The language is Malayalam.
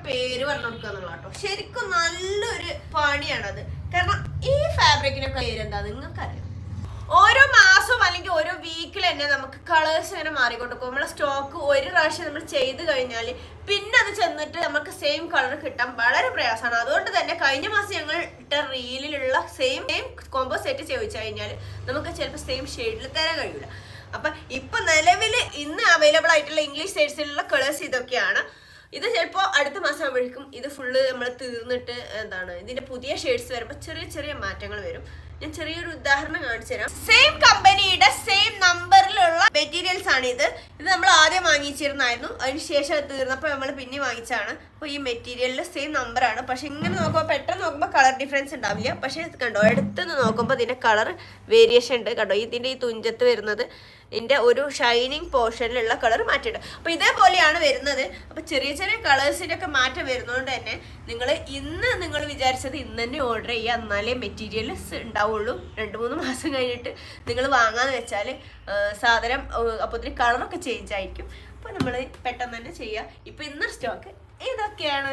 പേര് പറഞ്ഞു കൊടുക്കുക എന്നുള്ള കേട്ടോ. ശരിക്കും നല്ലൊരു പണിയാണത്. കാരണം ഈ ഫാബ്രിക്കിനൊക്കെ പേര് എന്താ നിങ്ങൾക്കറിയാം. ഓരോ മാസവും അല്ലെങ്കിൽ ഓരോ വീക്കിൽ തന്നെ നമുക്ക് കളേഴ്സ് ഇങ്ങനെ മാറിക്കൊണ്ടിരിക്കും. നമ്മളെ സ്റ്റോക്ക് ഒരു പ്രാവശ്യം നമ്മൾ ചെയ്ത് കഴിഞ്ഞാൽ പിന്നെ അത് ചെന്നിട്ട് നമുക്ക് സെയിം കളർ കിട്ടാൻ വളരെ പ്രയാസമാണ്. അതുകൊണ്ട് തന്നെ കഴിഞ്ഞ മാസം ഞങ്ങൾ ഇട്ട റീലിലുള്ള സെയിം കോംബോ സെറ്റ് ചോദിച്ചു കഴിഞ്ഞാൽ നമുക്ക് ചിലപ്പോൾ സെയിം ഷെയ്ഡിൽ തരാൻ കഴിയില്ല. അപ്പം ഇപ്പം നിലവിൽ ഇന്ന് അവൈലബിൾ ആയിട്ടുള്ള ഇംഗ്ലീഷ് ഷെയ്ഡ്സിലുള്ള കളേഴ്സ് ഇതൊക്കെയാണ്. ഇത് ചിലപ്പോൾ അടുത്ത മാസം ആകുമ്പോഴേക്കും ഇത് ഫുള്ള് നമ്മൾ തീർന്നിട്ട് ഇതിന്റെ പുതിയ ഷെയ്ഡ്സ് വരുമ്പോൾ ചെറിയ ചെറിയ മാറ്റങ്ങൾ വരും. ഞാൻ ചെറിയൊരു ഉദാഹരണം കാണിച്ചു തരാം. സെയിം കമ്പനിയുടെ സെയിം നമ്പറിലുള്ള മെറ്റീരിയൽസ് ആണ് ഇത്. നമ്മൾ ആദ്യം വാങ്ങിച്ചിരുന്നായിരുന്നു, അതിനുശേഷം അത് തീർന്നപ്പോൾ നമ്മൾ പിന്നെ വാങ്ങിച്ചാണ്. അപ്പോൾ ഈ മെറ്റീരിയലിൽ സെയിം നമ്പറാണ്. പക്ഷെ ഇങ്ങനെ നോക്കുമ്പോൾ പെട്ടെന്ന് നോക്കുമ്പോൾ കളർ ഡിഫറൻസ് ഉണ്ടാവില്ല. പക്ഷെ കണ്ടോ, അടുത്തുനിന്ന് നോക്കുമ്പോൾ ഇതിന്റെ കളർ വേരിയേഷൻ ഉണ്ട്. കണ്ടോ, ഇതിന്റെ ഈ തുഞ്ചത്ത് വരുന്നത് ഇതിന്റെ ഒരു ഷൈനിങ് പോർഷനിലുള്ള കളർ മാറ്റിയിട്ടുണ്ട്. അപ്പോൾ ഇതേപോലെയാണ് വരുന്നത്. അപ്പോൾ ചെറിയ ചെറിയ കളേഴ്സിന്റെ ഒക്കെ മാറ്റം വരുന്നതുകൊണ്ട് തന്നെ നിങ്ങൾ വിചാരിച്ചത് ഇന്ന് തന്നെ ഓർഡർ ചെയ്യുക, എന്നാലേ മെറ്റീരിയൽസ് ഉണ്ടാവുള്ളൂ. 2-3 മാസം കഴിഞ്ഞിട്ട് നിങ്ങൾ വാങ്ങാന്ന് വെച്ചാൽ സാധനം അപ്പോൾ കളറൊക്കെ ചേഞ്ച് ആയിരിക്കും. അപ്പോൾ നമ്മൾ പെട്ടെന്ന് തന്നെ ചെയ്യുക. ഇപ്പൊ ഇന്ന് സ്റ്റോക്ക് ഇതൊക്കെയാണ്.